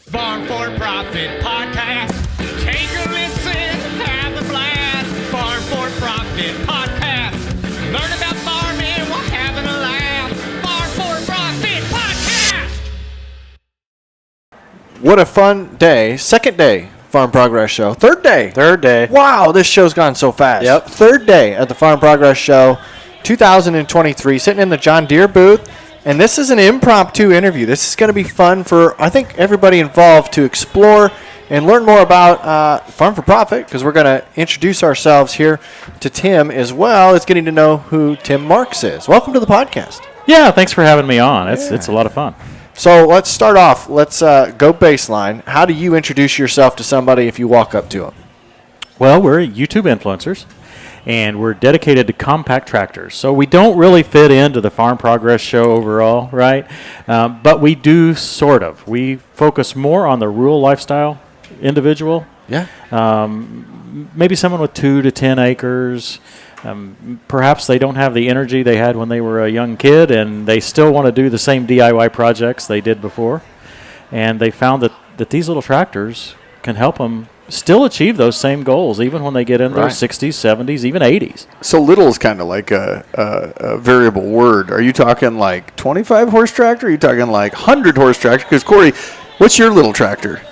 Farm for Profit Podcast. Take a listen, have a blast. Farm for Profit Podcast. Learn about farming while having a laugh. Farm for Profit Podcast. What a fun day. Second day, Farm Progress Show. Third day. Wow, this show's gone so fast. Yep. Third day at the Farm Progress Show, 2023, sitting in the John Deere booth. And this is an impromptu interview. This is going to be fun for, I think, everybody involved to explore and learn more about Farm for Profit, because we're going to introduce ourselves here to Tim as well as getting to know who Tim Marks is. Welcome to the podcast. Yeah, thanks for having me on. It's a lot of fun. So let's start off. Let's go baseline. How do you introduce yourself to somebody if you walk up to them? Well, we're YouTube influencers, and we're dedicated to compact tractors. So we don't really fit into the Farm Progress Show overall, right? But we do sort of. We focus more on the rural lifestyle individual. Yeah. Maybe someone with 2 to 10 acres. Perhaps they don't have the energy they had when they were a young kid, and they still want to do the same DIY projects they did before. And they found that these little tractors can help them still achieve those same goals, even when they get in their 60s, 70s, even 80s. So little is kind of like a variable word. Are you talking like 25 horse tractor? Are you talking like 100 horse tractor? Because Corey, what's your little tractor?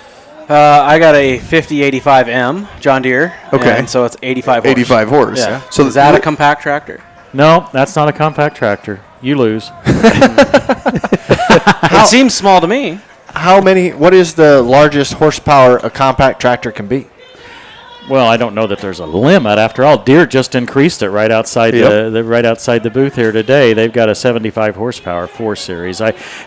I got a 5085M John Deere. Okay. And so it's 85 horse. 85 horse. Yeah. So is that a compact tractor? No, that's not a compact tractor. You lose. It seems small to me. What is the largest horsepower a compact tractor can be? Well, I don't know that there's a limit. After all, Deere just increased it right outside the booth here today. They've got a 75 horsepower 4 Series.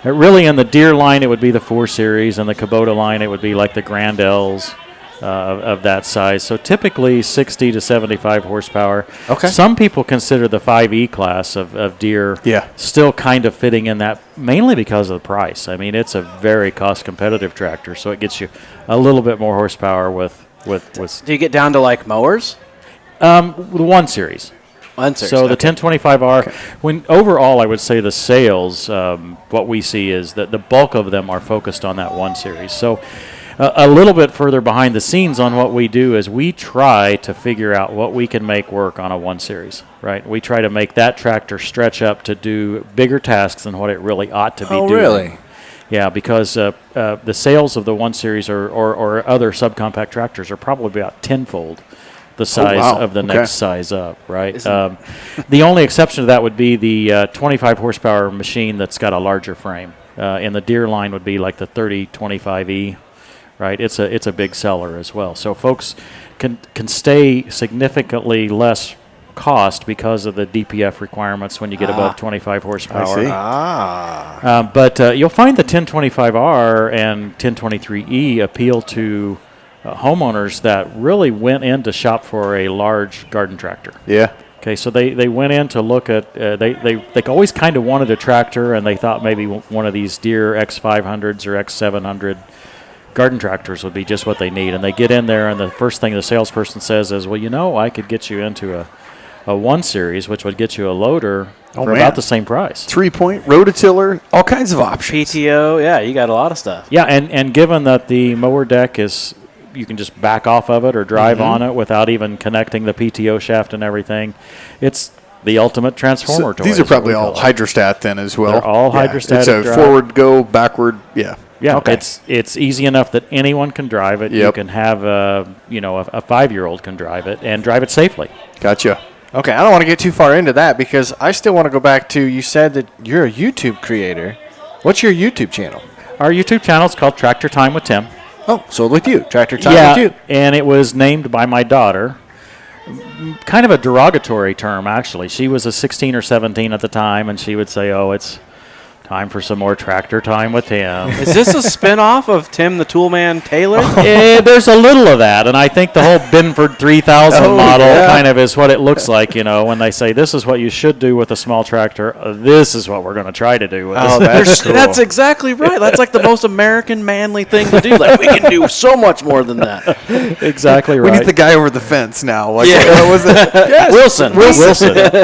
Really in the Deere line, it would be the 4 Series, and the Kubota line, it would be like the Grand L's of that size. So typically 60 to 75 horsepower. Okay. Some people consider the 5E class of Deere still kind of fitting in that, mainly because of the price. I mean, it's a very cost competitive tractor, so it gets you a little bit more horsepower with Do you get down to like mowers? the 1 Series. 1 Series. So the 1025R, when overall I would say the sales, what we see is that the bulk of them are focused on that 1 Series. So a little bit further behind the scenes on what we do is we try to figure out what we can make work on a 1 Series, right? We try to make that tractor stretch up to do bigger tasks than what it really ought to be doing. Oh, really? Yeah, because the sales of the 1 Series or other subcompact tractors are probably about tenfold the size of the next size up, right? The only exception to that would be the 25 horsepower machine that's got a larger frame. In the Deere line would be like the 3025E, right? It's a big seller as well. So folks can stay significantly less cost because of the DPF requirements when you get above 25 horsepower. I see. But you'll find the 1025R and 1023E appeal to homeowners that really went in to shop for a large garden tractor. Yeah. Okay, so they went in to look at, they always kind of wanted a tractor, and they thought maybe one of these Deere X500s or X700 garden tractors would be just what they need. And they get in there, and the first thing the salesperson says is, well, I could get you into a 1 Series, which would get you a loader for about the same price. 3-point, rototiller, all kinds of options. PTO, yeah, you got a lot of stuff. Yeah, and given that the mower deck is, you can just back off of it or drive on it without even connecting the PTO shaft and everything, it's the ultimate transformer toy. These are probably all hydrostat then as well. They're all hydrostatic It's a drive. forward go, backward, Yeah, Okay. it's easy enough that anyone can drive it. Yep. You can have a 5-year-old can drive it and drive it safely. Gotcha. Okay, I don't want to get too far into that because I still want to go back to, you said that you're a YouTube creator. What's your YouTube channel? Our YouTube channel is called Tractor Time with Tim. Oh, so with you, Tractor Time with you. And it was named by my daughter. Kind of a derogatory term, actually. She was a 16 or 17 at the time, and she would say, "Oh, it's time for some more tractor time with him." Is this a spin-off of Tim the Toolman Taylor? There's a little of that, and I think the whole Binford 3000 model kind of is what it looks like, when they say this is what you should do with a small tractor, this is what we're going to try to do with That's cool. That's exactly right. That's like the most American manly thing to do. Like, we can do so much more than that. Exactly right. We need the guy over the fence now. Like, Wilson.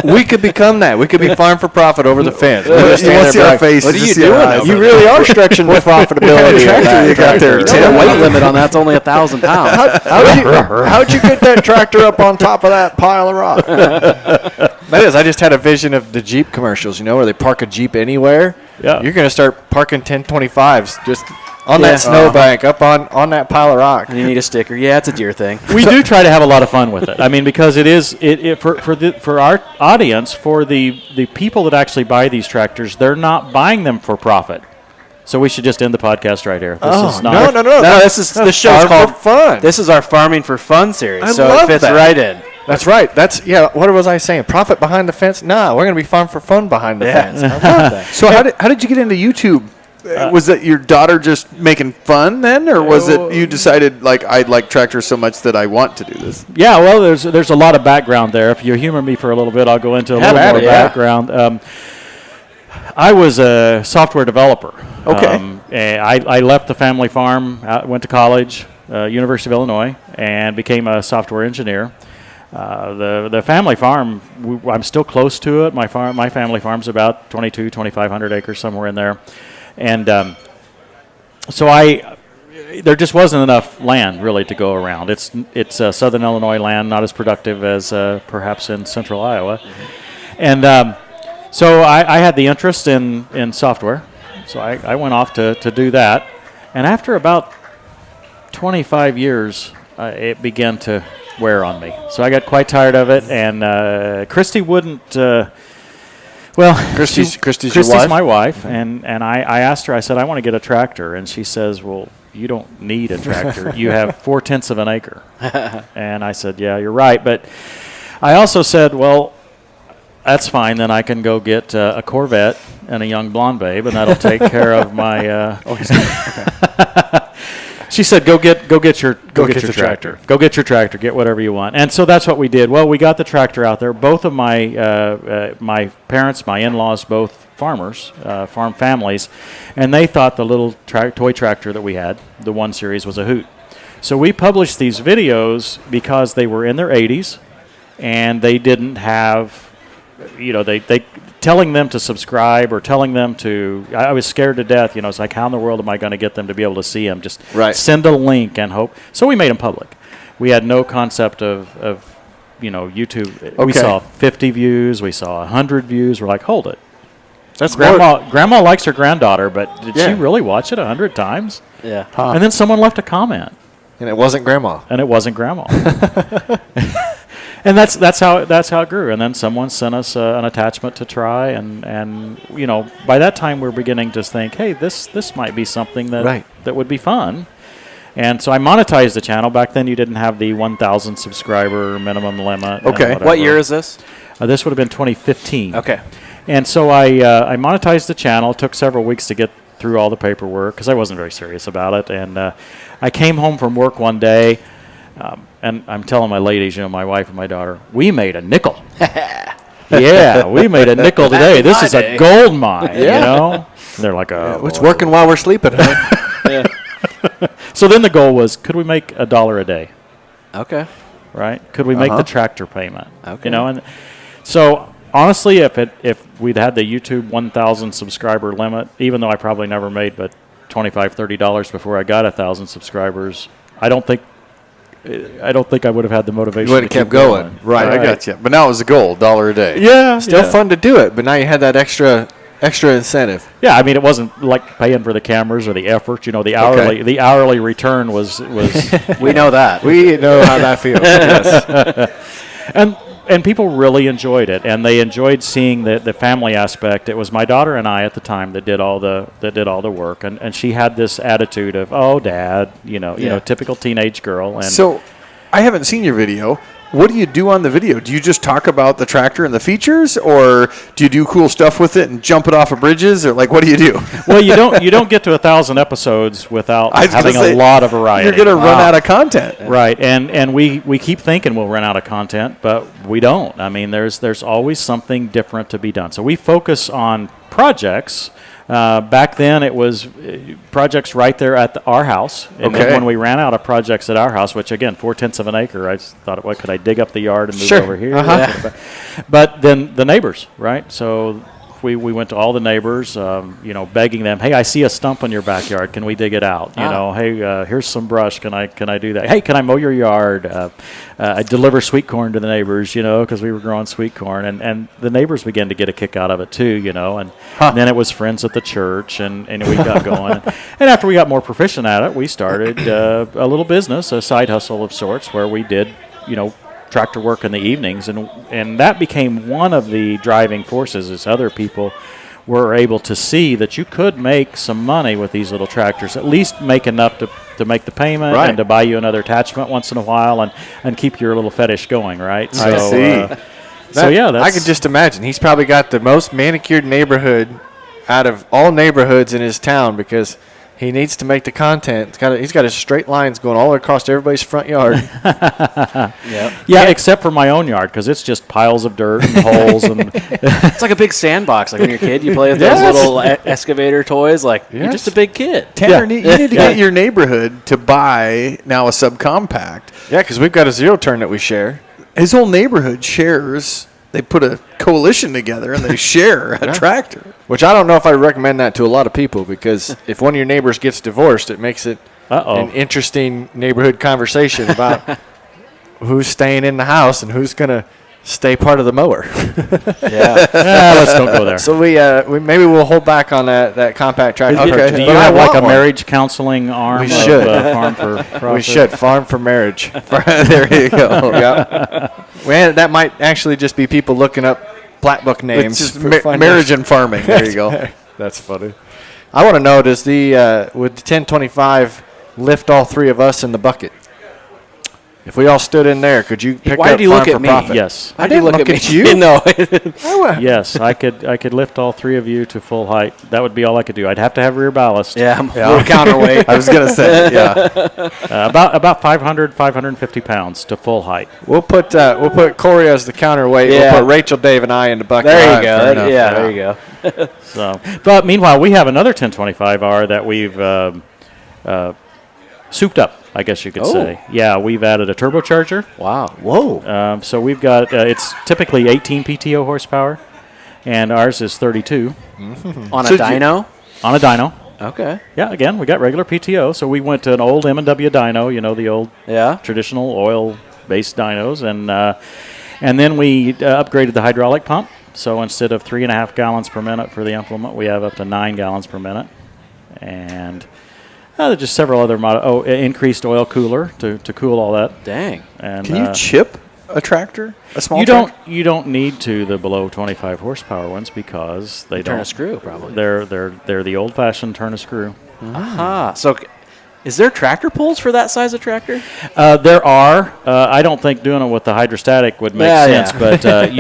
We could become that. We could be Farm for Profit over the fence. you want to see our face face. What are just you see doing our eyes. over You really are stretching the profitability. What kind of tractor you got there, The Tim? weight limit on that's only 1,000 pounds. How'd you get that tractor up on top of that pile of rock? That is, I just had a vision of the Jeep commercials, where they park a Jeep anywhere. Yeah. You're going to start parking 1025s just on Yeah. that snowbank, up on that pile of rock. And you need a sticker. Yeah, it's a deer thing. We do try to have a lot of fun with it. I mean, because it is for our audience, for the people that actually buy these tractors, they're not buying them for profit. So we should just end the podcast right here. This is not no. No, this is the show's Farm called for Fun. This is our Farming for Fun series, I so love it fits that. right in. That's right. What was I saying? Profit behind the fence? Nah, we're going to be farm for fun behind the fence. I love that. So how did you get into YouTube? Was that your daughter just making fun then, or was it you decided like I like tractors so much that I want to do this? Yeah, well, there's a lot of background there. If you humor me for a little bit, I'll go into a little more background. I was a software developer. Okay. And I left the family farm, went to college, University of Illinois, and became a software engineer. The family farm, I'm still close to it. My family farm's about 2,500 acres, somewhere in there. And so there just wasn't enough land really to go around. It's southern Illinois land, not as productive as perhaps in central Iowa. And so I had the interest in software. So I went off to do that. And after about 25 years, it began to wear on me. So I got quite tired of it. And Christy wouldn't... Christy's your wife? my wife, and I asked her, I said, I want to get a tractor. And she says, well, you don't need a tractor. You have 4/10 of an acre. And I said, yeah, you're right. But I also said, well, that's fine. Then I can go get a Corvette and a young blonde babe, and that'll take care of my... She said, "Go get your tractor. Go get your tractor. Get whatever you want." And so that's what we did. Well, we got the tractor out there. Both of my parents, my in-laws, both farmers, farm families, and they thought the little toy tractor that we had, the 1 Series, was a hoot. So we published these videos because they were in their 80s, and they didn't have, they telling them to subscribe or telling them to, I was scared to death, it's like, how in the world am I going to get them to be able to see them? Just send a link and hope. So we made them public. We had no concept of YouTube. Okay. We saw 50 views. We saw 100 views. We're like, hold it. That's Grandma likes her granddaughter, but did she really watch it 100 times? Yeah. And then someone left a comment. And it wasn't Grandma. And that's how it grew. And then someone sent us an attachment to try, and by that time we're beginning to think, hey, this might be something that would be fun. And so I monetized the channel. Back then you didn't have the 1,000 subscriber minimum limit. Okay. What year is this? This would have been 2015. Okay. And so I monetized the channel. It took several weeks to get through all the paperwork because I wasn't very serious about it. And I came home from work one day. And I'm telling my ladies, my wife and my daughter, we made a nickel. Yeah, we made a nickel today. This is a gold mine, And they're like, oh. It's working while we're sleeping, huh? So then the goal was, could we make $1 a day? Okay. Right? Could we make the tractor payment? Okay. And so honestly, if we'd had the YouTube 1,000 subscriber limit, even though I probably never made but $25, $30 before I got 1,000 subscribers, I don't think I would have had the motivation. You would have kept going. Right, I got you. But now it was a goal, $1 a day. Yeah. Still fun to do it, but now you had that extra incentive. Yeah, I mean, it wasn't like paying for the cameras or the effort. The hourly return was We know that. We know how that feels. Yes. And people really enjoyed it, and they enjoyed seeing the family aspect. It was my daughter and I at the time that did all the work, and she had this attitude of, oh, Dad, typical teenage girl. And so, I haven't seen your video. What do you do on the video? Do you just talk about the tractor and the features, or do you do cool stuff with it and jump it off of bridges, or like what do you do? Well, you don't get to 1,000 episodes without having a lot of variety. You're going to run out of content, right? And we keep thinking we'll run out of content, but we don't. I mean, there's always something different to be done. So we focus on projects. Back then, it was projects right there at our house. And then when we ran out of projects at our house, which, again, 4/10 of an acre, I thought, could I dig up the yard and move over here? Uh-huh. But then the neighbors, right? So we went to all the neighbors, begging them, hey, I see a stump in your backyard. Can we dig it out? Hey, here's some brush. Can I do that? Hey, can I mow your yard? I deliver sweet corn to the neighbors, because we were growing sweet corn. And the neighbors began to get a kick out of it too, and then it was friends at the church, and we got going. And after we got more proficient at it, we started a little business, a side hustle of sorts, where we did, tractor work in the evenings, and that became one of the driving forces as other people were able to see that you could make some money with these little tractors, at least make enough to make the payment and to buy you another attachment once in a while and keep your little fetish going, right? So, I see. I could just imagine. He's probably got the most manicured neighborhood out of all neighborhoods in his town because he needs to make the content. He's got his straight lines going all across everybody's front yard. Yeah, except for my own yard because it's just piles of dirt and holes. And it's like a big sandbox. Like when you're a kid, you play with those little excavator toys. Like you're just a big kid. Tanner, you need to get your neighborhood to buy now a subcompact. Yeah, because we've got a zero turn that we share. His whole neighborhood shares. They put a coalition together and they share a tractor. Which I don't know if I recommend that to a lot of people because if one of your neighbors gets divorced, it makes it an interesting neighborhood conversation about who's staying in the house and who's going to stay part of the mower. Let's don't go there. So we maybe we'll hold back on that compact tractor. Okay. Do you have like a marriage counseling arm? We should. Farm for Profit? We should. Farm for marriage. There you go. Yeah. Well, that might actually just be people looking up plat book names. It's just marriage and farming. There you go. That's funny. I want to know, does would the 1025 lift all three of us in the bucket? If we all stood in there, could you pick Why up did you Farm look at for me? Profit? Yes. I didn't look at you. No. Yes, I could lift all three of you to full height. That would be all I could do. I'd have to have rear ballast. Yeah, I'm a little counterweight. I was going to say, about 500, 550 pounds to full height. We'll put Corey as the counterweight. Yeah. We'll put Rachel, Dave, and I in the bucket. There you go. Fair enough. There you go. So, but meanwhile, we have another 1025R that we've souped up, I guess you could say. Yeah, we've added a turbocharger. Wow. Whoa. So we've got, it's typically 18 PTO horsepower, and ours is 32 On a dyno? on a dyno. Okay. Yeah, again, we got regular PTO, so we went to an old M&W dyno, the old traditional oil-based dynos, and then we upgraded the hydraulic pump. So instead of 3.5 gallons per minute for the implement, we have up to 9 gallons per minute. And there's just several other increased oil cooler to cool all that. Dang. And can you chip a tractor? A small tractor? You don't need to the below 25 horsepower ones because they don't turn a screw probably. They're the old-fashioned turn a screw. Aha. So is there tractor pulls for that size of tractor? There are. I don't think doing it with the hydrostatic would make sense, but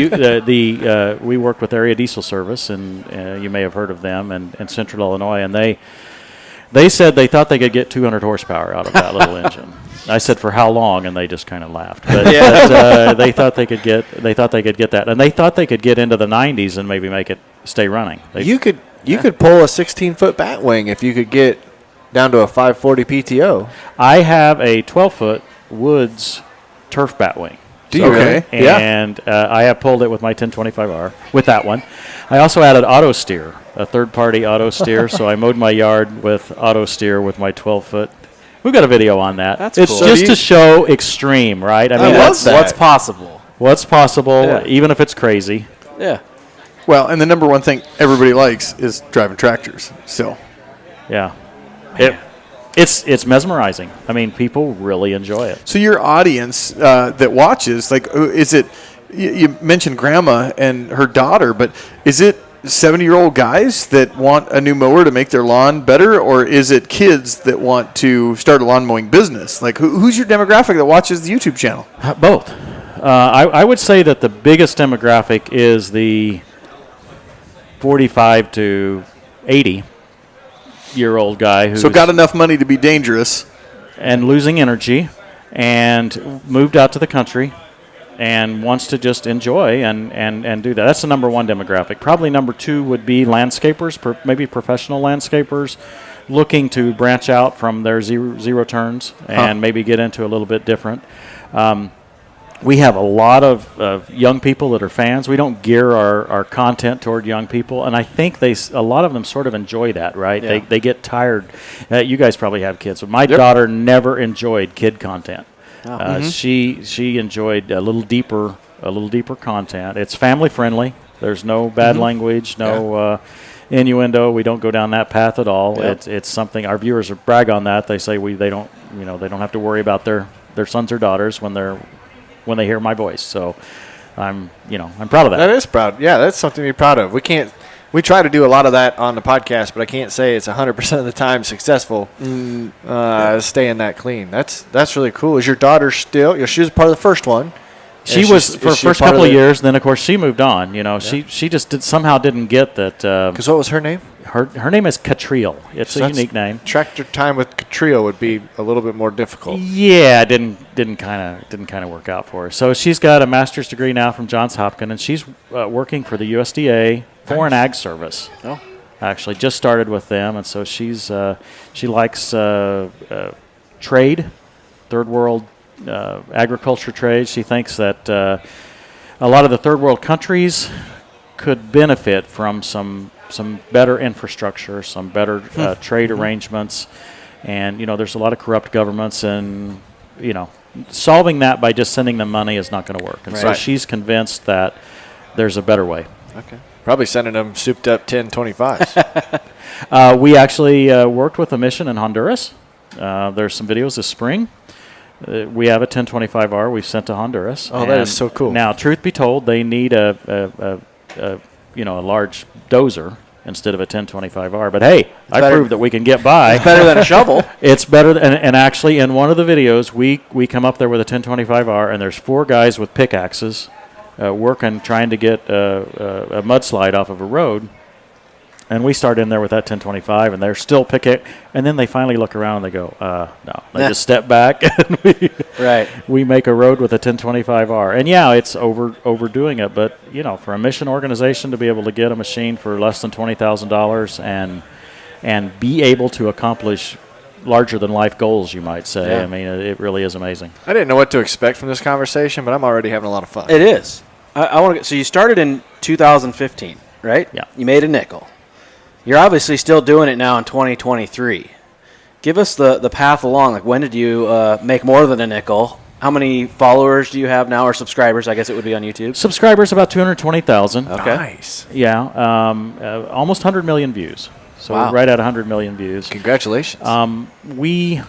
we worked with Area Diesel Service, and you may have heard of them in Central Illinois, and they said they thought they could get 200 horsepower out of that little engine. I said for how long, and they just kind of laughed. But they thought they could get that, and they thought they could get into the 90s and maybe make it stay running. You could pull a 16-foot batwing if you could get down to a 540 PTO. I have a 12-foot Woods turf batwing. Do you really? And I have pulled it with my 1025R with that one. I also added auto steer, a third-party auto steer. So I mowed my yard with auto steer with my 12-foot. We've got a video on that. That's it's cool. just to show extreme, right? I mean, that's what's possible. What's possible, even if it's crazy. Yeah. Well, and the number one thing everybody likes is driving tractors. So, yeah, it's mesmerizing. I mean, people really enjoy it. So your audience that watches, like, is it? You mentioned grandma and her daughter, but is it 70-year-old guys that want a new mower to make their lawn better, or is it kids that want to start a lawn mowing business? Like, who's your demographic that watches the YouTube channel? Both. I would say that the biggest demographic is the 45 to 80-year-old guy who's got enough money to be dangerous and losing energy and moved out to the country and wants to just enjoy and do that. That's the number one demographic. Probably number two would be landscapers, maybe professional landscapers looking to branch out from their zero turns and maybe get into a little bit different. we have a lot of young people that are fans. We don't gear our content toward young people, and I think a lot of them sort of enjoy that, right? Yeah. They get tired. You guys probably have kids, but my daughter never enjoyed kid content. She enjoyed a little deeper content. It's family friendly. There's no bad language, no innuendo. We don't go down that path at all. Yep. It's something our viewers brag on that. They say they don't have to worry about their sons or daughters when they hear my voice. So I'm proud of that. That is proud. Yeah, that's something to be proud of. We try to do a lot of that on the podcast, but I can't say it's 100% of the time successful. Staying that clean. That's really cool. Is your daughter still? She was part of the first one. She was for the first couple of years. Then of course she moved on. She just somehow didn't get that. Because what was her name? Her name is Catriel. It's a unique name. Tractor time with Catriel would be a little bit more difficult. Yeah, it didn't kind of work out for her. So she's got a master's degree now from Johns Hopkins, and she's working for the USDA Foreign Ag Service. Oh, actually just started with them, and so she likes trade, third world agriculture trade. She thinks that a lot of the third world countries could benefit from some better infrastructure, some better trade arrangements, and there's a lot of corrupt governments, and solving that by just sending them money is not going to work. And so she's convinced that there's a better way. Okay. Probably sending them souped up 1025s. We actually worked with a mission in Honduras. There's some videos this spring. We have a 1025R we've sent to Honduras. Oh, that is so cool. Now, truth be told, they need a large dozer instead of a 1025R. But hey, I proved that we can get by. It's better than a shovel. It's better, and actually, in one of the videos, we come up there with a 1025R, and there's 4 guys with pickaxes working, trying to get a mudslide off of a road. And we start in there with that 1025, and they're still picking. And then they finally look around and they go, no. They just step back, and we make a road with a 1025R. And, yeah, it's overdoing it. But, for a mission organization to be able to get a machine for less than $20,000 and be able to accomplish larger-than-life goals, you might say. Yeah. I mean, it really is amazing. I didn't know what to expect from this conversation, but I'm already having a lot of fun. It is. I want to. So you started in 2015, right? Yeah. You made a nickel. You're obviously still doing it now in 2023. Give us the path along. Like, when did you make more than a nickel? How many followers do you have now, or subscribers? I guess it would be on YouTube. Subscribers, about 220,000. Okay. Nice. Yeah, almost 100 million views. So Wow. we're right at 100 million views. Congratulations. We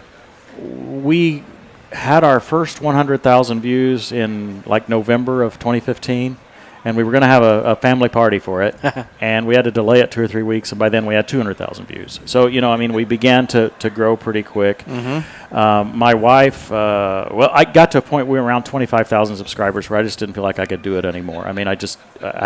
had our first 100,000 views in like November of 2015. And we were going to have a family party for it, and we had to delay it 2 or 3 weeks, and by then we had 200,000 views. So, we began to grow pretty quick. Mm-hmm. My wife, I got to a point where we were around 25,000 subscribers where I just didn't feel like I could do it anymore. I mean, I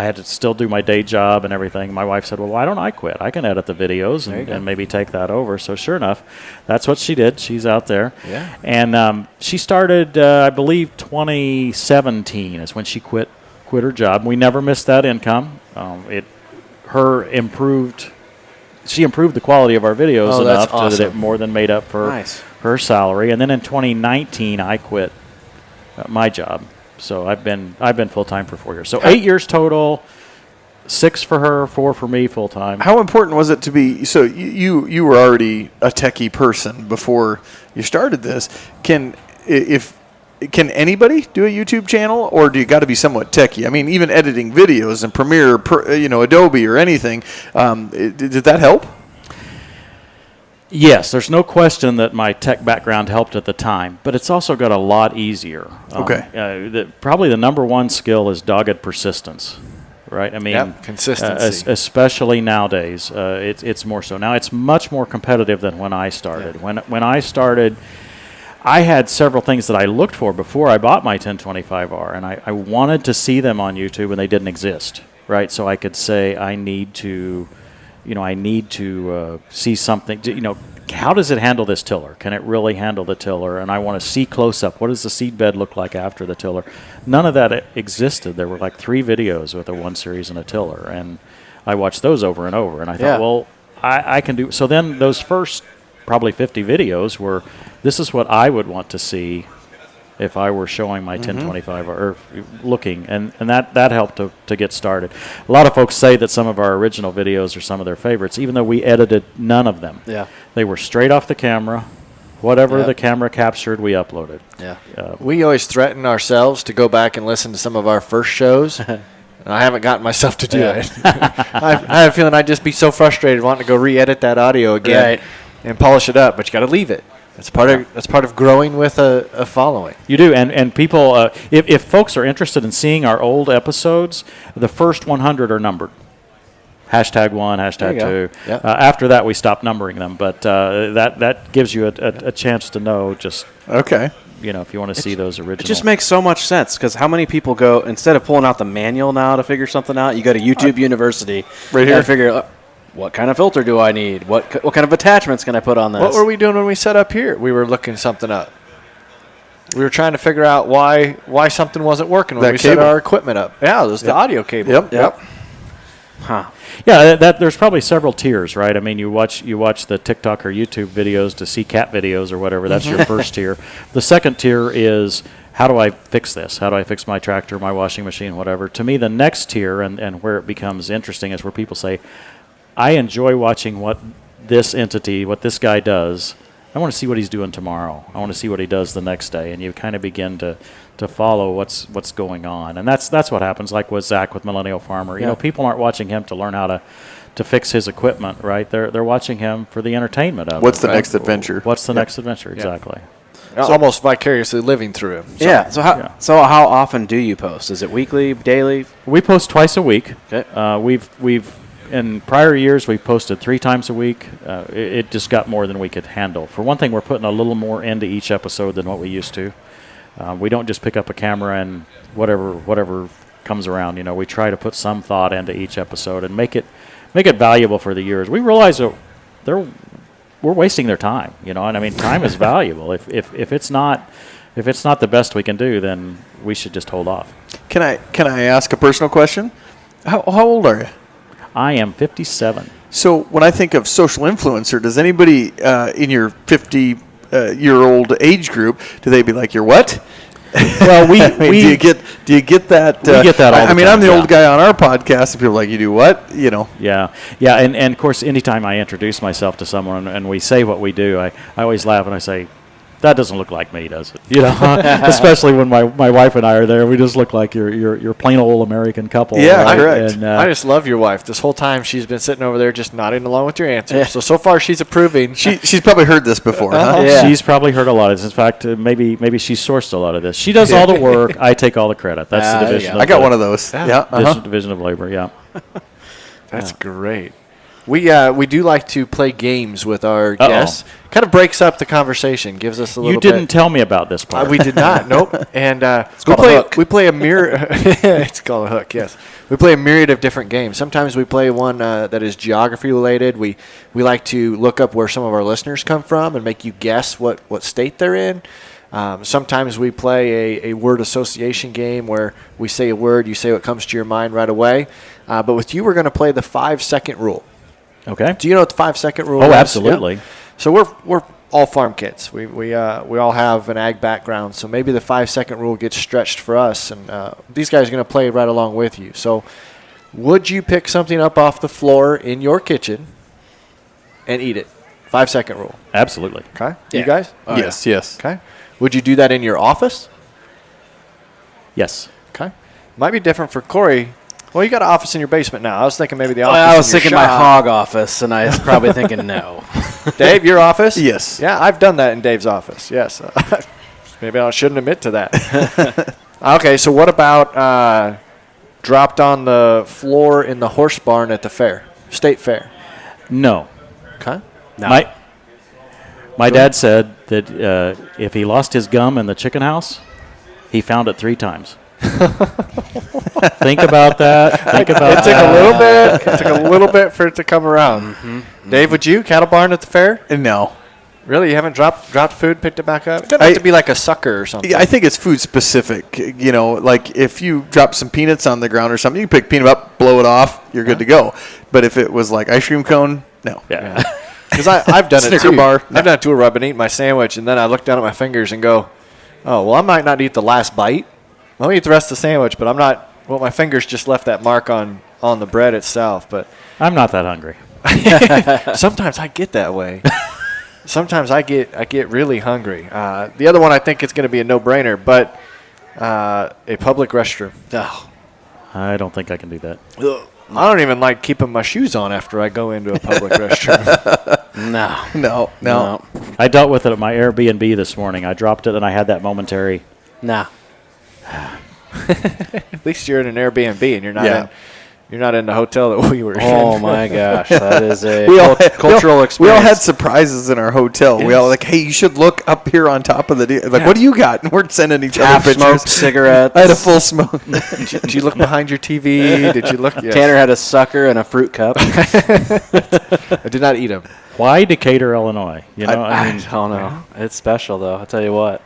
had to still do my day job and everything. My wife said, well, why don't I quit? I can edit the videos and maybe take that over. So sure enough, that's what she did. She's out there. Yeah. And she started, I believe, 2017 is when she quit her job. We never missed that income. She improved the quality of our videos enough so that it more than made up for her salary. And then in 2019, I quit my job. So I've been full time for 4 years. So 8 years total. 6 for her, 4 for me full time. How important was it to be? So you were already a techie person before you started this. Can anybody do a YouTube channel, or do you got to be somewhat techie? I mean, even editing videos and Premiere, Adobe or anything, did that help? Yes, there's no question that my tech background helped at the time, but it's also got a lot easier. Okay. Probably the number one skill is dogged persistence, right? I mean, consistency. especially nowadays, it's more so. Now, it's much more competitive than when I started. Yeah. When I started, I had several things that I looked for before I bought my 1025R, and I wanted to see them on YouTube, and they didn't exist, right? So I could say I need to see something. How does it handle this tiller? Can it really handle the tiller? And I want to see close up. What does the seed bed look like after the tiller? None of that existed. There were like 3 videos with a 1 series and a tiller, and I watched those over and over. And I thought, well, I can do. So then those first probably 50 videos were, this is what I would want to see if I were showing my 1025 or looking, and that helped to get started. A lot of folks say that some of our original videos are some of their favorites, even though we edited none of them. Yeah. They were straight off the camera. Whatever Yep. the camera captured, we uploaded. Yeah. We always threaten ourselves to go back and listen to some of our first shows. And I haven't gotten myself to do it. I have a feeling I'd just be so frustrated wanting to go re-edit that audio again Right. and polish it up, but you got to leave it. That's part of growing with a following. You do, and people, if folks are interested in seeing our old episodes, the first 100 are numbered. #1, #2. Yeah. After that, we stopped numbering them, but that gives you a chance to know just, Okay. if you want to see those original. It just makes so much sense because how many people go, instead of pulling out the manual now to figure something out, you go to YouTube University. Right here. And figure what kind of filter do I need? What kind of attachments can I put on this? What were we doing when we set up here? We were looking something up. We were trying to figure out why something wasn't working when That we set cable. our equipment up. Yeah, it was the audio cable. Yep. Huh. Yeah, there's probably several tiers, right? I mean, you watch the TikTok or YouTube videos to see cat videos or whatever. That's your first tier. The second tier is, how do I fix this? How do I fix my tractor, my washing machine, whatever? To me, the next tier and where it becomes interesting is where people say, I enjoy watching what this entity, what this guy does. I want to see what he's doing tomorrow. I want to see what he does the next day. And you kind of begin to follow what's going on. And that's what happens, like with Zach with Millennial Farmer. You know, people aren't watching him to learn how to fix his equipment, right? They're watching him for the entertainment of What's it. the right? next adventure? What's the next adventure? Exactly. Almost vicariously living through him. So. Yeah. So how often do you post? Is it weekly, daily? We post twice a week. Okay. We've in prior years we've posted 3 times a week. It just got more than we could handle. For one thing, we're putting a little more into each episode than what we used to. We don't just pick up a camera and whatever comes around. You know, we try to put some thought into each episode and make it valuable for the viewers. We realize that we're wasting their time. You know, and I mean, time is valuable. If it's not the best we can do, then we should just hold off. Can I ask a personal question? How old are you? I am 57. So when I think of social influencer, does anybody in your 50-year-old age group, do they be like, you're what? Well, do you get that? We get that all the I mean, time, I'm the yeah. old guy on our podcast, and people are like, you do what? You know. Yeah, and of course, anytime I introduce myself to someone and we say what we do, I always laugh and I say, that doesn't look like me, does it? You know, especially when my wife and I are there, we just look like your plain old American couple. Yeah, right? correct. And, I just love your wife. This whole time she's been sitting over there just nodding along with your answers. So far she's approving. She's probably heard this before, huh? Yeah. She's probably heard a lot of this. In fact, maybe she sourced a lot of this. She does all the work. I take all the credit. That's the there you division. go. I got one of those. Yeah. Division of labor. Yeah. That's great. We do like to play games with our guests. Kind of breaks up the conversation, gives us a little You bit. didn't tell me about this part. We did not. Nope. And called a hook. we play a myriad. It's called a hook. Yes. We play a myriad of different games. Sometimes we play one that is geography related. We like to look up where some of our listeners come from and make you guess what state they're in. Sometimes we play a word association game where we say a word, you say what comes to your mind right away. But with you, we're going to play the 5-second rule. Okay. Do you know what the 5-second rule is? Oh, absolutely. Yeah. So we're all farm kids. We all have an ag background. So maybe the 5-second rule gets stretched for us, and these guys are going to play right along with you. So, would you pick something up off the floor in your kitchen and eat it? 5-second rule. Absolutely. Okay. Yeah. You guys? Yes. Okay. Would you do that in your office? Yes. Okay. Might be different for Corey. Well, you got an office in your basement now. I was thinking maybe the office. I was in your thinking my shop. hog office, and I was probably thinking no. Dave, your office? Yes. Yeah, I've done that in Dave's office. Yes. Maybe I shouldn't admit to that. Okay, so what about dropped on the floor in the horse barn at the fair, state fair? No. Okay. No. My dad said that if he lost his gum in the chicken house, he found it 3 times. Think about that. Think about It took a little bit. It took a little bit for it to come around. Mm-hmm. Dave, would you cattle barn at the fair? No. Really, you haven't dropped food, picked it back up? It doesn't have to be like a sucker or something. Yeah, I think it's food specific. You know, like if you drop some peanuts on the ground or something, you can pick peanut up, blow it off, you're good to go. But if it was like ice cream cone, no. Yeah. Because I've done it Snicker too. bar. I've done it too where I've been eating my sandwich and then I look down at my fingers and go, Oh, well, I might not eat the last bite. I'll eat the rest of the sandwich, but I'm not. Well, my fingers just left that mark on the bread itself. But I'm not that hungry. sometimes I get that way. Sometimes I get really hungry. The other one I think it's going to be a no-brainer, but a public restroom. Oh. I don't think I can do that. I don't even like keeping my shoes on after I go into a public restroom. No. I dealt with it at my Airbnb this morning. I dropped it and I had that momentary. Nah. At least you're in an Airbnb and you're not Yeah. you're not in the hotel that we were in. Oh my gosh, that is a We cultural all experience. had surprises in our hotel. We all like, hey, you should look up here on top of the deal. Like, what do you got? And we're sending each other half-smoked pictures. cigarettes. I had a full smoke. Did you look behind your TV? Did you look? Yes. Tanner had a sucker and a fruit cup. I did not eat them. Why Decatur, Illinois? You know, I I mean, don't know. It's special though. I'll tell you what.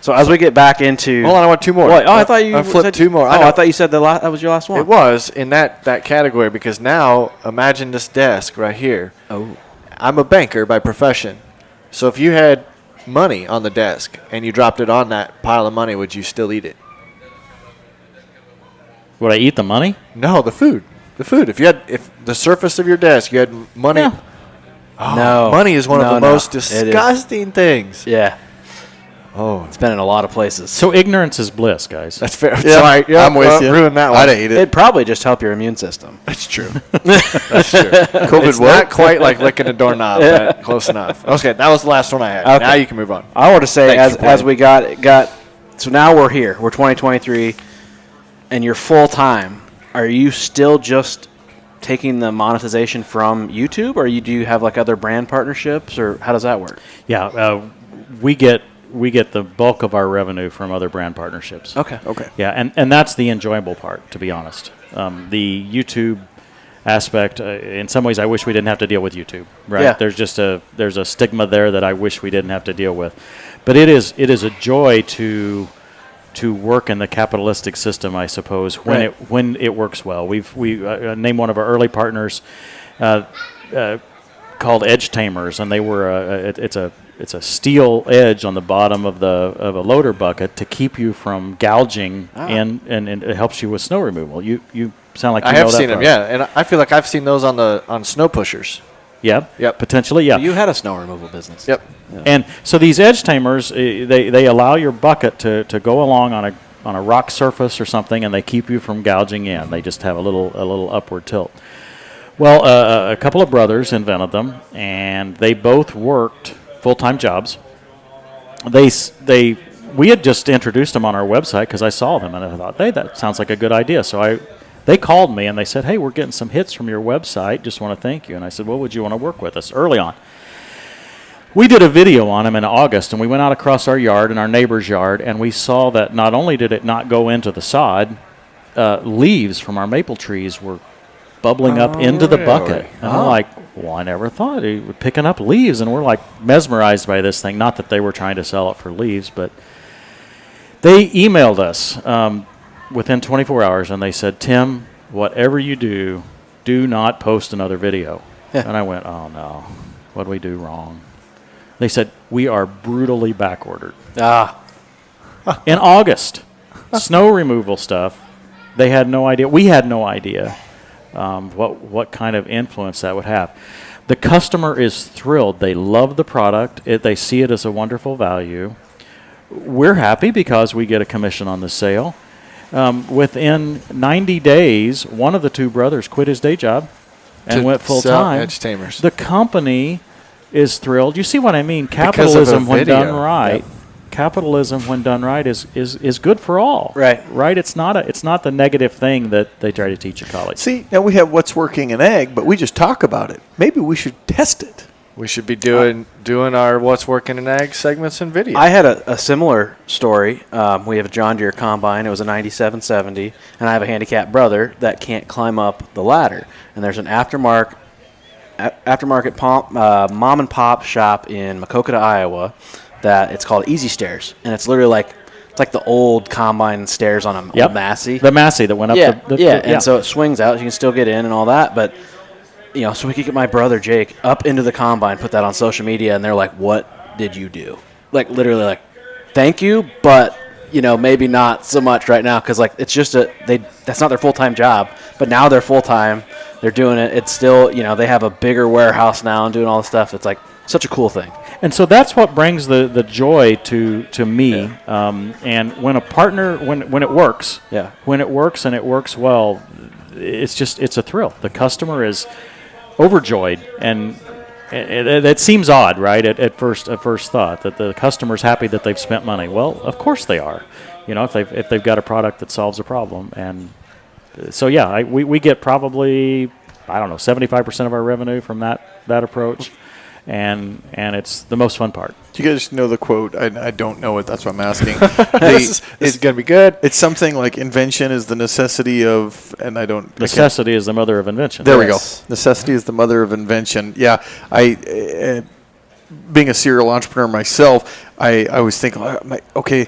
So as we get back into, Hold on, I want two more. What? Oh, I thought you I flipped said, two more. Oh, I thought you said that was your last one. It was in that category because now imagine this desk right here. Oh. I'm a banker by profession. So if you had money on the desk and you dropped it on that pile of money, would you still eat it? would I eat the money? No, the food. The food. If the surface of your desk, you had money. Yeah. Oh, No. money is one of the most It is. disgusting things. Yeah, Oh, it's been in a lot of places. So ignorance is bliss, guys. that's fair. Yeah, Sorry, yeah, I'm with you. Ruin that one. I'd eat it. It'd probably just help your immune system. That's true. That's true. COVID It's what? not quite like licking a doorknob, but close enough. Okay, that was the last one I had. Okay. Now you can move on. I want to say Thanks for as playing. we got so now we're here. We're 2023, and you're full time. Are you still just taking the monetization from YouTube, or do you have like other brand partnerships, or how does that work? Yeah, we get the bulk of our revenue from other brand partnerships. Okay. Yeah, and that's the enjoyable part, to be honest. The YouTube aspect, in some ways, I wish we didn't have to deal with YouTube. Right? Yeah. There's a stigma there that I wish we didn't have to deal with. But it is a joy to work in the capitalistic system, I suppose, when it works well. We named one of our early partners called Edge Tamers, and they were it's a steel edge on the bottom of a loader bucket to keep you from gouging, and it helps you with snow removal. You sound like you I know have that seen them, product. yeah, and I feel like I've seen those on snow pushers. Yeah, Yep. potentially, yeah. You had a snow removal business. Yep. And so these edge tamers, they allow your bucket to go along on a rock surface or something, and they keep you from gouging in. They just have a little upward tilt. Well, a couple of brothers invented them, and they both worked full-time jobs. We had just introduced them on our website because I saw them, and I thought, hey, that sounds like a good idea. So they called me, and they said, hey, we're getting some hits from your website. Just want to thank you. And I said, well, would you want to work with us early on? We did a video on them in August, and we went out across our yard and our neighbor's yard, and we saw that not only did it not go into the sod, leaves from our maple trees were bubbling up into the bucket. And we're like, well, I never thought they were picking up leaves, and we're like mesmerized by this thing. Not that they were trying to sell it for leaves, but they emailed us within 24 hours, and they said, Tim, whatever you do, do not post another video. And I went, oh, no, what did we do wrong? They said, we are brutally backordered. In August, snow removal stuff, they had no idea. We had no idea what kind of influence that would have. The customer is thrilled. They love the product. They see it as a wonderful value. We're happy because we get a commission on the sale. Within 90 days, one of the two brothers quit his day job and went full-time. Edge Tamers. The company is thrilled. You see what I mean? Because of a Capitalism, when done video. right, Yep. capitalism, when done right, is good for all. Right. Right. It's not the negative thing that they try to teach at college. See, now we have what's working in ag, but we just talk about it. Maybe we should test it. We should be doing our what's working in ag segments and video. I had a similar story. We have a John Deere combine. It was a 9770, and I have a handicapped brother that can't climb up the ladder. And there's an aftermarket mom and pop shop in Macokota, Iowa, that it's called Easy Stairs, and it's literally like the old combine stairs on a old Massey. The Massey that went up. And so it swings out. You can still get in and all that, but so we could get my brother Jake up into the combine, put that on social media, and they're like, "What did you do?" Like literally, like, thank you, but maybe not so much right now because it's just that's not their full-time job. But now they're full-time. They're doing it. It's still they have a bigger warehouse now and doing all this stuff. It's like such a cool thing. And so that's what brings the joy to me. Yeah. And when a partner, when it works, when it works and it works well, it's a thrill. The customer is overjoyed, and it seems odd, right? At first thought that the customer's happy that they've spent money. Well, of course they are. If they've got a product that solves a problem, and so we get probably 75% of our revenue from that approach. And it's the most fun part. Do you guys know the quote? I don't know it. That's what I'm asking. This is going to be good. It's something like invention is the necessity of, and I don't. Necessity is the mother of invention. There we go. Necessity is the mother of invention. Yeah, being a serial entrepreneur myself, I always think, okay,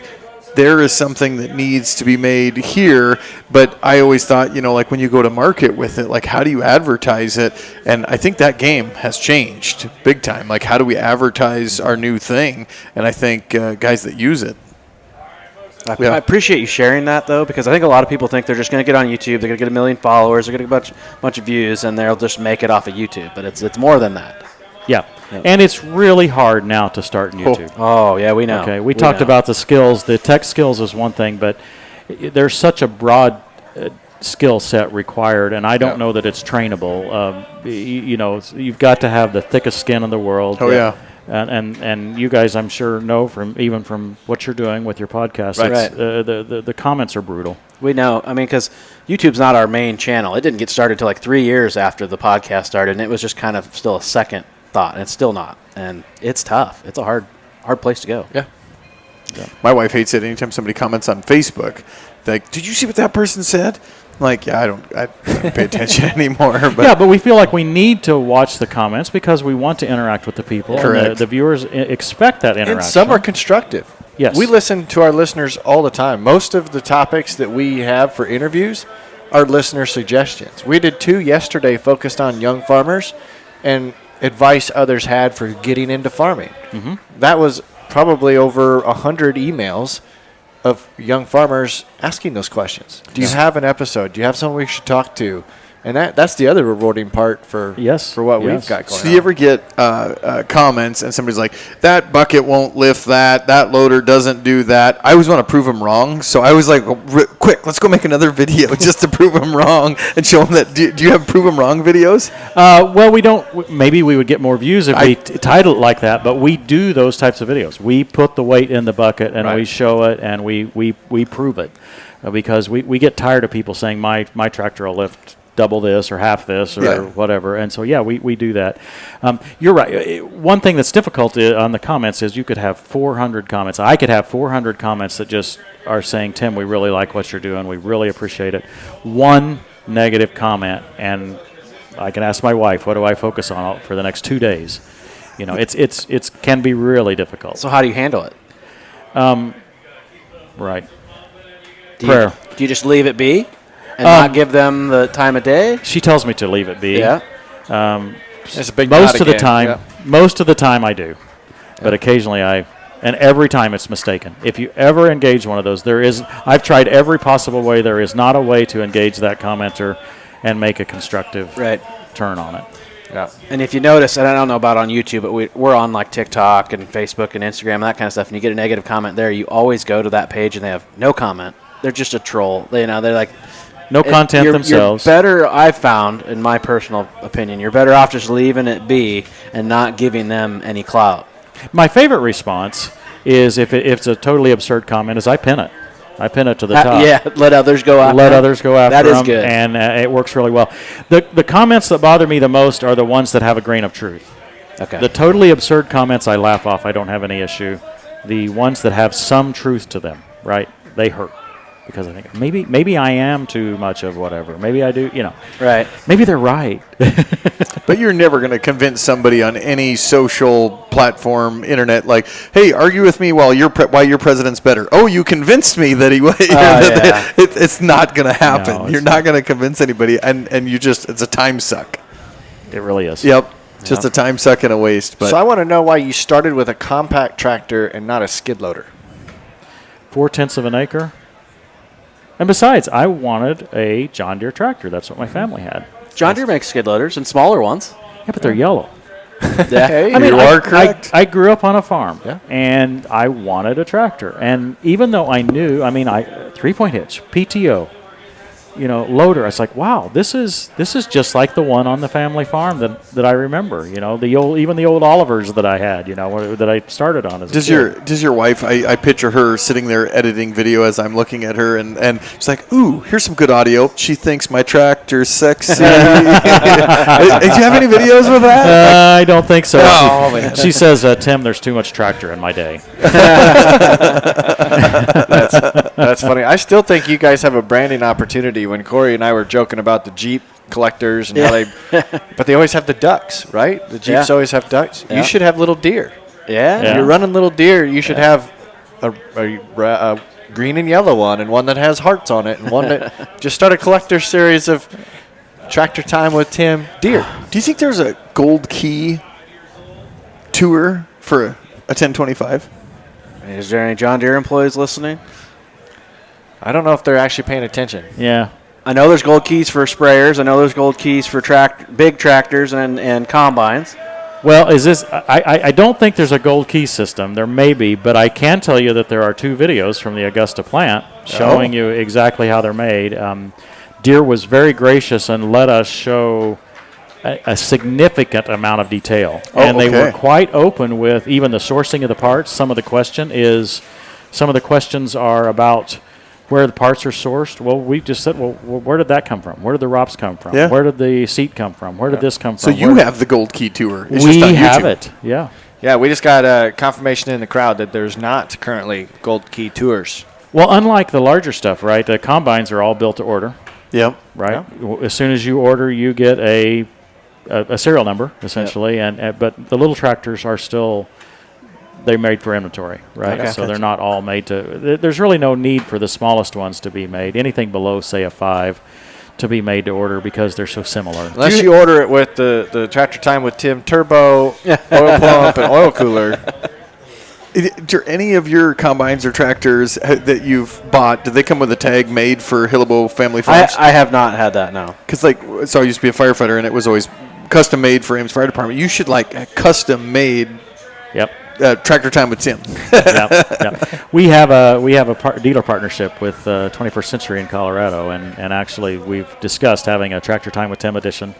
there is something that needs to be made here, but I always thought, like when you go to market with it, like how do you advertise it? And I think that game has changed big time. Like how do we advertise our new thing? And I think guys that use it. I appreciate you sharing that, though, because I think a lot of people think they're just going to get on YouTube, they're going to get 1 million followers, they're going to get a bunch of views, and they'll just make it off of YouTube. But it's more than that. Yeah. And it's really hard now to start in YouTube. Oh, yeah, we know. Okay, we talked about the skills. The tech skills is one thing, but there's such a broad skill set required, and I don't know that it's trainable. You've got to have the thickest skin in the world. Oh, yeah. And you guys, I'm sure, know from what you're doing with your podcast. Right. The comments are brutal. We know. I mean, because YouTube's not our main channel. It didn't get started until 3 years after the podcast started, and it was just kind of still a second thought, and it's still not. And it's tough. It's a hard place to go. Yeah. My wife hates it anytime somebody comments on Facebook. Like, did you see what that person said? I'm like, yeah, I don't pay attention anymore. But but we feel like we need to watch the comments because we want to interact with the people. Correct. The viewers expect that interaction. And some are constructive. Yes. We listen to our listeners all the time. Most of the topics that we have for interviews are listener suggestions. We did 2 yesterday focused on young farmers and advice others had for getting into farming. Mm-hmm. That was probably over 100 emails of young farmers asking those questions. Do you have an episode? Do you have someone we should talk to? And that's the other rewarding part for what we've got going on. So do you ever get comments and somebody's like, that bucket won't lift that loader doesn't do that? I always want to prove them wrong. So I was like, quick, let's go make another video just to prove them wrong and show them that. Do you have prove them wrong videos? Well, we don't. Maybe we would get more views if we title it like that, but we do those types of videos. We put the weight in the bucket and we show it and we prove it because we get tired of people saying my tractor will lift double this or half this or whatever. And so, we do that. You're right. One thing that's difficult on the comments is you could have 400 comments. I could have 400 comments that just are saying, Tim, we really like what you're doing. We really appreciate it. One negative comment, and I can ask my wife, what do I focus on for the next 2 days? It's can be really difficult. So how do you handle it? Right. Do you just leave it be? And not give them the time of day? She tells me to leave it be. Yeah. It's a big most of the time I do. But occasionally and every time it's mistaken. If you ever engage one of those, I've tried every possible way. There is not a way to engage that commenter and make a constructive turn on it. Yeah. And if you notice, and I don't know about on YouTube, but we're on like TikTok and Facebook and Instagram and that kind of stuff, and you get a negative comment there, you always go to that page and they have no comment. They're just a troll. They're like, no content themselves. You're better, I've found, in my personal opinion, you're better off just leaving it be and not giving them any clout. My favorite response is if it's a totally absurd comment is I pin it. I pin it to the top. Yeah, let others go after That is them, good. And it works really well. The comments that bother me the most are the ones that have a grain of truth. Okay. The totally absurd comments I laugh off. I don't have any issue. The ones that have some truth to them, right, they hurt. Because I think maybe I am too much of whatever. Maybe I do, Right. Maybe they're right. But you're never going to convince somebody on any social platform, internet, like, hey, argue with me why your president's better. Oh, you convinced me that he was. It's not going to happen. No, you're not going to convince anybody, and it's a time suck. It really is. Yep. Just a time suck and a waste. But so I want to know why you started with a compact tractor and not a skid loader. 4/10 of an acre. And besides, I wanted a John Deere tractor. That's what my family had. John Deere makes skid loaders and smaller ones. Yeah, but they're yellow. Yeah. Hey, I mean, you are correct. I grew up on a farm, Yeah. and I wanted a tractor. And even though I knew, 3-point hitch, PTO, loader, I was like, wow, this is just like the one on the family farm that I remember. The old Olivers that I had, that I started on as a kid. Does your wife? I picture her sitting there editing video as I'm looking at her, and she's like, "Ooh, here's some good audio." She thinks my tractor's sexy. Do you have any videos with that? I don't think so. No, She says, Tim, there's too much tractor in my day. That's funny. I still think you guys have a branding opportunity. When Corey and I were joking about the Jeep collectors and how but they always have the ducks, right? The Jeeps always have ducks. Yeah. You should have little deer. Yeah. Yeah. If you're running little deer, you should have a green and yellow one, and one that has hearts on it, and one that just start a collector series of Tractor Time with Tim deer. Do you think there's a gold key tour for a 1025? Is there any John Deere employees listening? I don't know if they're actually paying attention. Yeah. I know there's gold keys for sprayers. I know there's gold keys for big tractors and combines. Well, is this? I don't think there's a gold key system. There may be, but I can tell you that there are 2 videos from the Augusta plant showing you exactly how they're made. Deere was very gracious and let us show a significant amount of detail, and they were quite open with even the sourcing of the parts. Some of the questions are about where the parts are sourced. Well, we just said, well, where did that come from? Where did the ROPS come from? Yeah. Where did the seat come from? Where did this come So from? you have the gold key tour. It's We just on have YouTube. it. Yeah. Yeah, we just got a confirmation in the crowd that there's not currently Gold Key tours. Well, unlike the larger stuff, right? The combines are all built to order, Yep. right? As soon as you order, you get a serial number essentially, but the little tractors are still they're made for inventory, right? Okay. So they're not all made to. There's really no need for the smallest ones to be made. Anything below, say, a 5, to be made to order because they're so similar. Unless you order it with the Tractor Time with Tim turbo, oil pump, and oil cooler. Do any of your combines or tractors that you've bought, do they come with a tag made for Hillebo Family Farms? I have not had that, no. Because, so I used to be a firefighter, and it was always custom made for Ames Fire Department. You should a custom made Yep. Tractor Time with Tim. Yep. We have a dealer partnership with 21st Century in Colorado, and actually we've discussed having a Tractor Time with Tim edition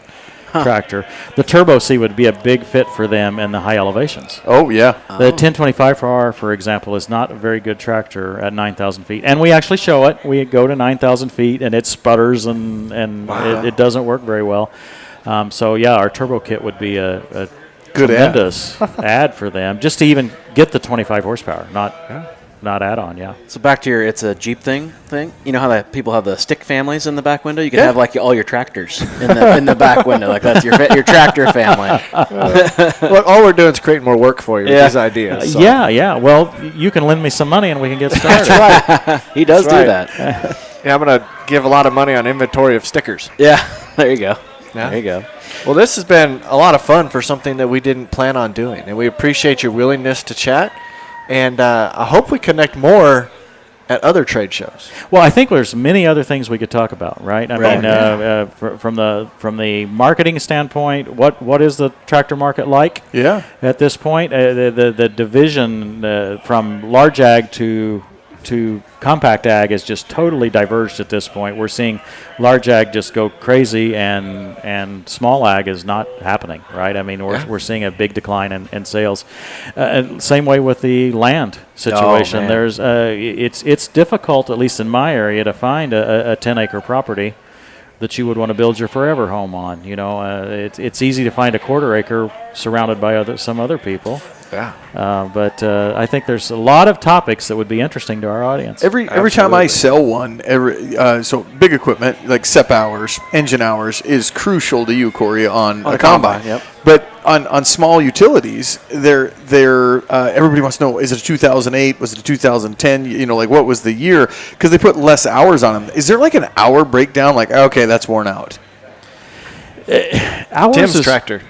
tractor. The Turbo C would be a big fit for them in the high elevations. Oh, yeah. The 1025R, for example, is not a very good tractor at 9,000 feet. And we actually show it. We go to 9,000 feet, and it sputters, and it doesn't work very well. So, yeah, our Turbo Kit would be a Good tremendous ad for them, just to even get the 25 horsepower, not add-on, yeah. So back to it's a Jeep thing. You know how that people have the stick families in the back window? You can have all your tractors in the back window. Like that's your tractor family. Well, all we're doing is creating more work for you with these ideas. So. Yeah. Well, you can lend me some money and we can get started. That's right. He does That's do right. that. Yeah, I'm going to give a lot of money on inventory of stickers. Yeah, there you go. Yeah. There you go. Well, this has been a lot of fun for something that we didn't plan on doing, and we appreciate your willingness to chat, and I hope we connect more at other trade shows. Well, I think there's many other things we could talk about, right? I mean, from the marketing standpoint, what is the tractor market like? Yeah. At this point, the division from large ag to compact ag is just totally diverged at this point. We're seeing large ag just go crazy, and small ag is not happening, right? I mean, we're seeing a big decline in sales. Same way with the land situation. There's it's difficult, at least in my area, to find a 10-acre property that you would want to build your forever home on. You know, it's easy to find a quarter acre surrounded by some other people. Yeah. But I think there's a lot of topics that would be interesting to our audience. Every time I sell one, so big equipment like SEP hours, engine hours is crucial to you, Corey, on a combine. Yep. But on small utilities, everybody wants to know: is it a 2008? Was it a 2010? You know, what was the year? Because they put less hours on them. Is there an hour breakdown? Okay, that's worn out. Ours Tim's is, tractor.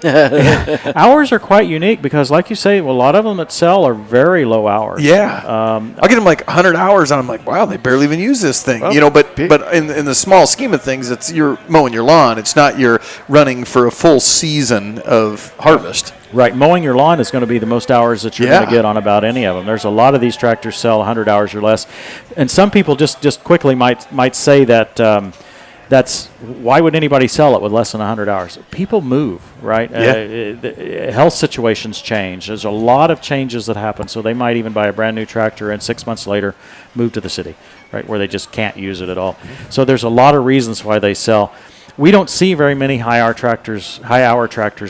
Hours are quite unique because, like you say, a lot of them that sell are very low hours. Yeah. I'll get them like 100 hours, and I'm like, wow, they barely even use this thing. But in the small scheme of things, it's you're mowing your lawn. It's not you're running for a full season of harvest. Right. Mowing your lawn is going to be the most hours that you're going to get on about any of them. There's a lot of these tractors sell 100 hours or less. And some people just quickly might say that that's why would anybody sell it with less than 100 hours? People move, right? Health situations change. There's a lot of changes that happen. So they might even buy a brand new tractor and 6 months later move to the city, right, where they just can't use it at all. So there's a lot of reasons why they sell. We don't see very many high-hour tractors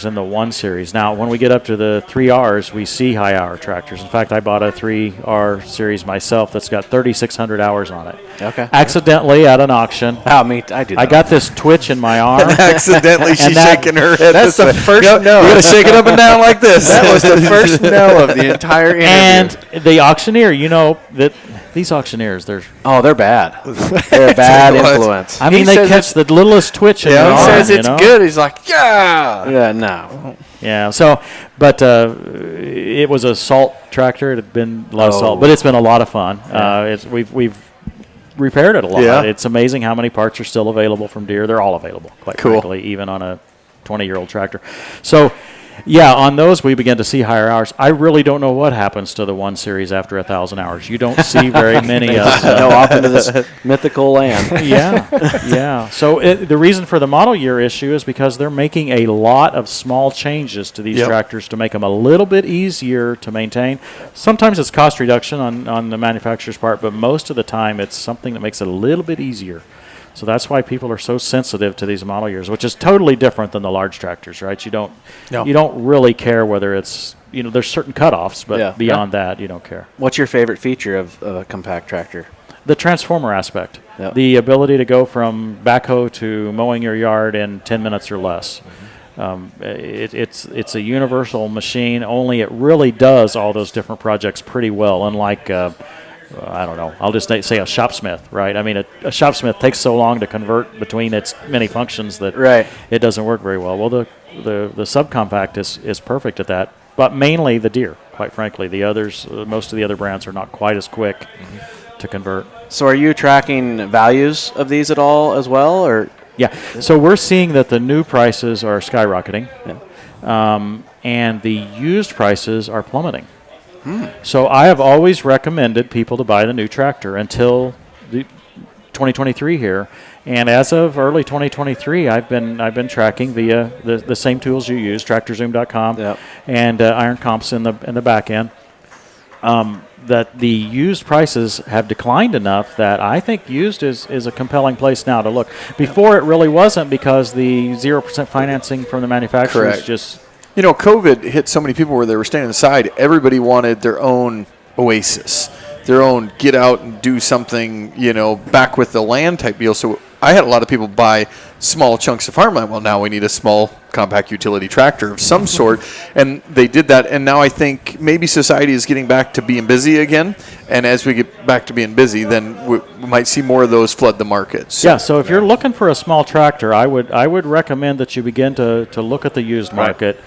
in the 1 Series. Now, when we get up to the 3Rs, we see high-hour tractors. In fact, I bought a 3R Series myself that's got 3,600 hours on it. Okay. Accidentally at an auction. Oh, me, I do that. I got this twitch in my arm. Accidentally, she's shaking her head. That's the first no. You got to shake it up and down like this. That was the first no of the entire interview. And the auctioneer, that these auctioneers, they're bad. They're a bad influence. I mean, they catch the littlest twitch in their he arm. says it's good. He's like, yeah. Yeah, no. Yeah. So, but it was a salt tractor. It had been a lot of salt, but it's been a lot of fun. Yeah. We've repaired it a lot. Yeah. It's amazing how many parts are still available from Deere. They're all available, quite frankly, even on a 20-year-old tractor. So, yeah, on those we begin to see higher hours. I really don't know what happens to the 1 Series after 1,000 hours. You don't see very many of go off into this mythical land. Yeah. So the reason for the model year issue is because they're making a lot of small changes to these tractors to make them a little bit easier to maintain. Sometimes it's cost reduction on the manufacturer's part, but most of the time it's something that makes it a little bit easier. So that's why people are so sensitive to these model years, which is totally different than the large tractors, right? You don't really care whether it's, there's certain cutoffs, but beyond that, you don't care. What's your favorite feature of a compact tractor? The transformer aspect, the ability to go from backhoe to mowing your yard in 10 minutes or less. It's a universal machine, only it really does all those different projects pretty well, unlike I don't know. I'll just say a shopsmith, right? I mean, a shopsmith takes so long to convert between its many functions that it doesn't work very well. Well, the subcompact is perfect at that, but mainly the Deere, quite frankly. The others, most of the other brands are not quite as quick to convert. So are you tracking values of these at all as well, or? Yeah. So we're seeing that the new prices are skyrocketing, and the used prices are plummeting. So I have always recommended people to buy the new tractor until 2023 here, and as of early 2023, I've been tracking via the same tools you use, TractorZoom.com and Iron Comps in the back end. That the used prices have declined enough that I think used is a compelling place now to look. Before it really wasn't because the 0% financing from the manufacturers just. COVID hit so many people where they were staying inside. Everybody wanted their own oasis, their own get out and do something, back with the land type deal. So I had a lot of people buy small chunks of farmland. Well, now we need a small compact utility tractor of some sort. And they did that. And now I think maybe society is getting back to being busy again. And as we get back to being busy, then we might see more of those flood the markets. So if you're looking for a small tractor, I would recommend that you begin to look at the used market.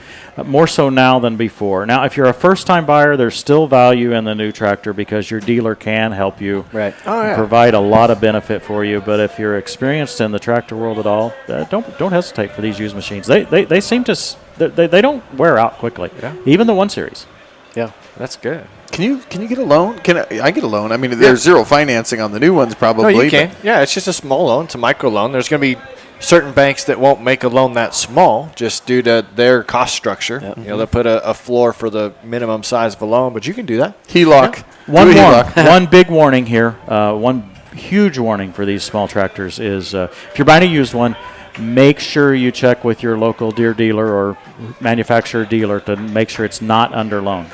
More so now than before. Now, if you're a first-time buyer, there's still value in the new tractor because your dealer can help you provide a lot of benefit for you. But if you're experienced in the tractor world at all, don't hesitate for these used machines. They seem to they don't wear out quickly. Yeah. Even the 1 Series. Yeah, that's good. Can you get a loan? Can I get a loan? I mean, there's zero financing on the new ones probably. No, you can. Yeah, it's just a small loan. It's a micro loan. There's going to be certain banks that won't make a loan that small just due to their cost structure. Yep. They'll put a floor for the minimum size of a loan, but you can do that. HELOC. Yeah. One big warning here, one huge warning for these small tractors is if you're buying a used one, make sure you check with your local Deere dealer or manufacturer dealer to make sure it's not under loan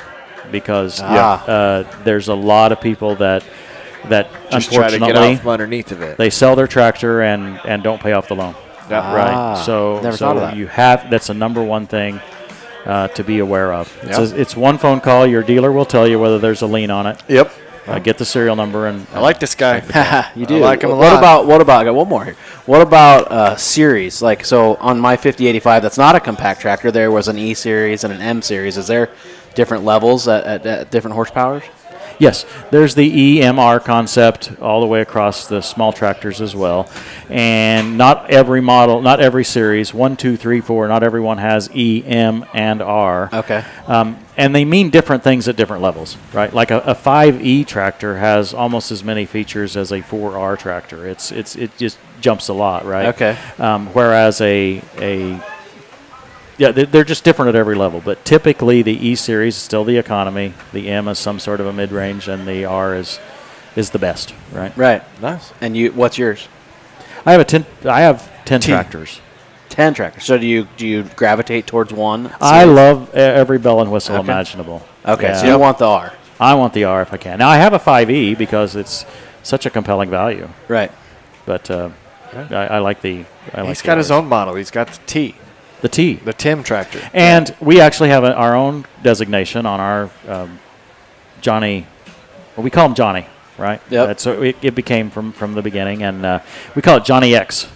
because there's a lot of people that just unfortunately try to get off from underneath of it. They sell their tractor and don't pay off the loan. Right. So that's a number one thing to be aware of. It's one phone call. Your dealer will tell you whether there's a lien on it. Yep. Get the serial number, and I like this guy. You do. I like him a What lot. about? I got one more here. What about series? Like, so on my 5085, that's not a compact tractor. There was an E series and an M series. Is there different levels at different horsepowers? yes, there's the EMR concept all the way across the small tractors as well. And not every model, not every series, 1, 2, 3, 4, not everyone has E, M, and R. Okay. And they mean different things at different levels, right? Like a 5E tractor has almost as many features as a 4R tractor. It just jumps a lot, right? Okay. Whereas they're just different at every level. But typically, the E series is still the economy. The M is some sort of a mid-range, and the R is the best, right? Right. Nice. And what's yours? I have 10 tractors. 10 tractors. So do you gravitate towards one? I series? love every bell and whistle Okay. imaginable. Okay, Yeah. so you want the R. I want the R if I can. Now I have a 5E because it's such a compelling value. Right. But I like the. He's got his own model. He's got the T, The T. the Tim tractor. And we actually have our own designation on our Johnny. Well, we call him Johnny, right? Yep. So it became from the beginning, and we call it Johnny X.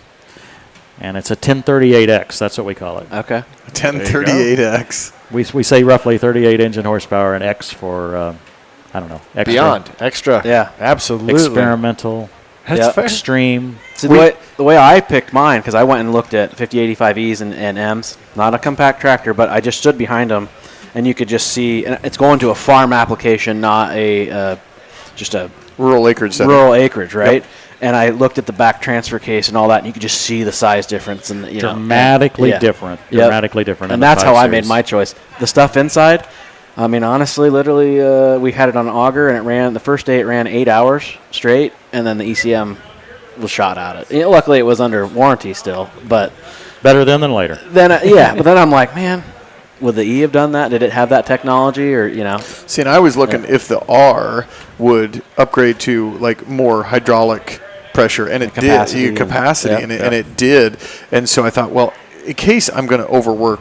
And it's a 1038X. That's what we call it. Okay. 1038X. We say roughly 38 engine horsepower and X for I don't know. Extra, Beyond. Extra. Yeah. Absolutely. experimental, That's Yep. fair. extreme. See, the way I picked mine, because I went and looked at 5085Es and Ms, not a compact tractor, but I just stood behind them, and you could just see, and it's going to a farm application, not just a Rural acreage setting. rural acreage, right? And I looked at the back transfer case and all that, and you could just see the size difference. And Dramatically yeah. different. Yep. Dramatically different. in And the that's how 5 I made Series. my choice. The stuff inside, I mean, honestly, literally, we had it on an auger, and it ran, the first day it ran 8 hours straight, and then the ECM was shot at it. Luckily, it was under warranty still, but Better then than later. then, but then I'm like, man, would the E have done that? Did it have that technology, or, See, and I was looking if the R would upgrade to like more hydraulic pressure, and it Capacity did. Capacity, and- and it did. And so I thought, well, in case I'm going to overwork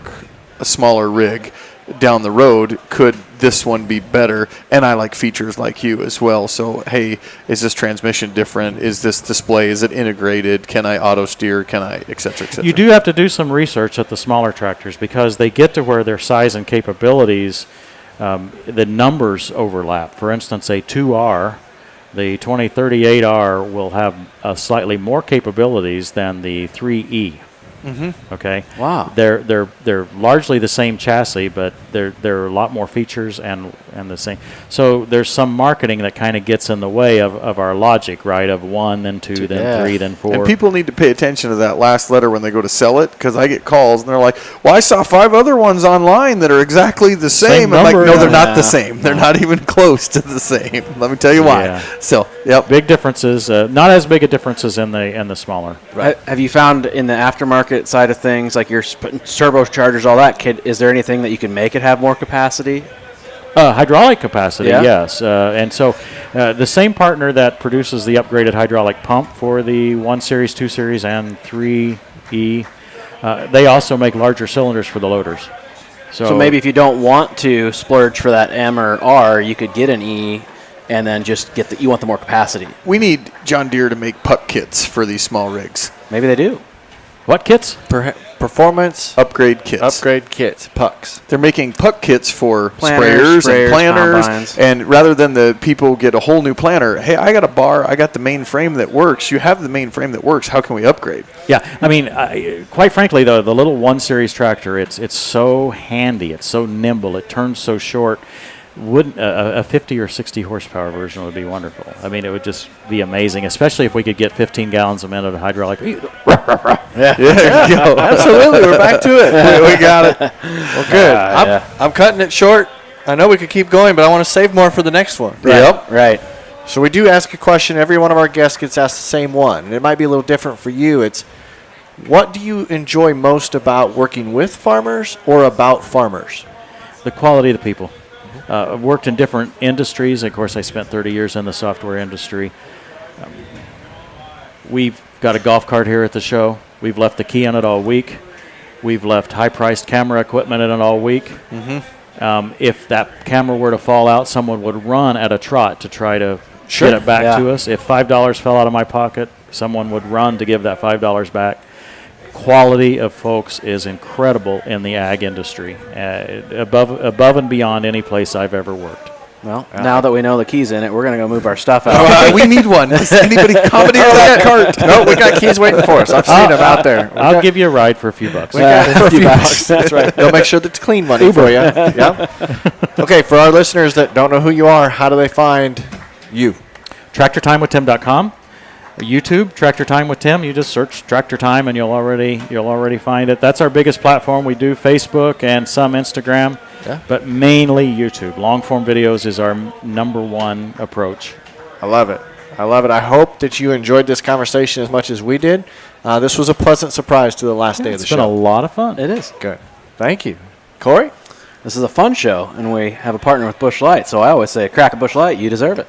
a smaller rig down the road, could this one be better? And I like features like you as well. So, hey, is this transmission different? Is this display? Is it integrated? Can I auto steer? Can I, et cetera, et cetera? You do have to do some research at the smaller tractors because they get to where their size and capabilities, the numbers overlap. For instance, a 2R, the 2038R will have slightly more capabilities than the 3E. Mm-hmm. Okay. Wow. They're largely the same chassis, but there are a lot more features and the same. So there's some marketing that kind of gets in the way of our logic, right? Of 1, then 2, then 3, then 4. And people need to pay attention to that last letter when they go to sell it, because I get calls and they're like, well, I saw 5 other ones online that are exactly the same. I'm like, number. no, they're not the Yeah. same. They're not even close to the same. Let me tell you why. Yeah. So, yep. Big differences, not as big a differences in the smaller. Right. Have you found in the aftermarket side of things, like your turbochargers, all that, is there anything that you can make it have more capacity? Hydraulic capacity, Yeah. yes. And so the same partner that produces the upgraded hydraulic pump for the 1 Series, 2 Series, and 3E, they also make larger cylinders for the loaders. So maybe if you don't want to splurge for that M or R, you could get an E and then just you want the more capacity. We need John Deere to make puck kits for these small rigs. Maybe they do. What kits? Performance Upgrade kits. upgrade kits, pucks. They're making puck kits for Planters, sprayers and planters. combines. And rather than the people get a whole new planter, hey, I got a bar, I got the main frame that works. You have the main frame that works. How can we upgrade? Yeah, I mean, quite frankly, though, the little 1 Series tractor, it's so handy, it's so nimble, it turns so short. Wouldn't a 50 or 60 horsepower version would be wonderful. I mean, it would just be amazing, especially if we could get 15 gallons a minute of hydraulic. Yeah, there you go. Absolutely. We're back to it. We got it. Well, good. I'm cutting it short. I know we could keep going, but I want to save more for the next one. Yep. Right. So we do ask a question. Every one of our guests gets asked the same one. And it might be a little different for you. It's, what do you enjoy most about working with farmers or about farmers? The quality of the people. I've worked in different industries. Of course, I spent 30 years in the software industry. We've got a golf cart here at the show. We've left the key on it all week. We've left high-priced camera equipment in it all week. If that camera were to fall out, someone would run at a trot to try to get it back to us. If $5 fell out of my pocket, someone would run to give that $5 back. Quality of folks is incredible in the ag industry, above and beyond any place I've ever worked. Well, now that we know the key's in it, we're going to go move our stuff out. We need one. Does anybody commandeer that cart? No, we got keys waiting for us. I've seen them out there. I'll give you a ride for a few bucks. For a few bucks. bucks. That's right. They'll make sure that's clean money for you. Yep. Okay, for our listeners that don't know who you are, how do they find you? TractorTimeWithTim.com. YouTube, Tractor Time with Tim. You just search Tractor Time and you'll already find it. That's our biggest platform. We do Facebook and some Instagram, but mainly YouTube. Long form videos is our number one approach. I love it. I hope that you enjoyed this conversation as much as we did. This was a pleasant surprise to the last day of the show. It's been a lot of fun. It is. Good. Thank you. Corey? This is a fun show, and we have a partner with Busch Light, so I always say, crack a Busch Light, you deserve it.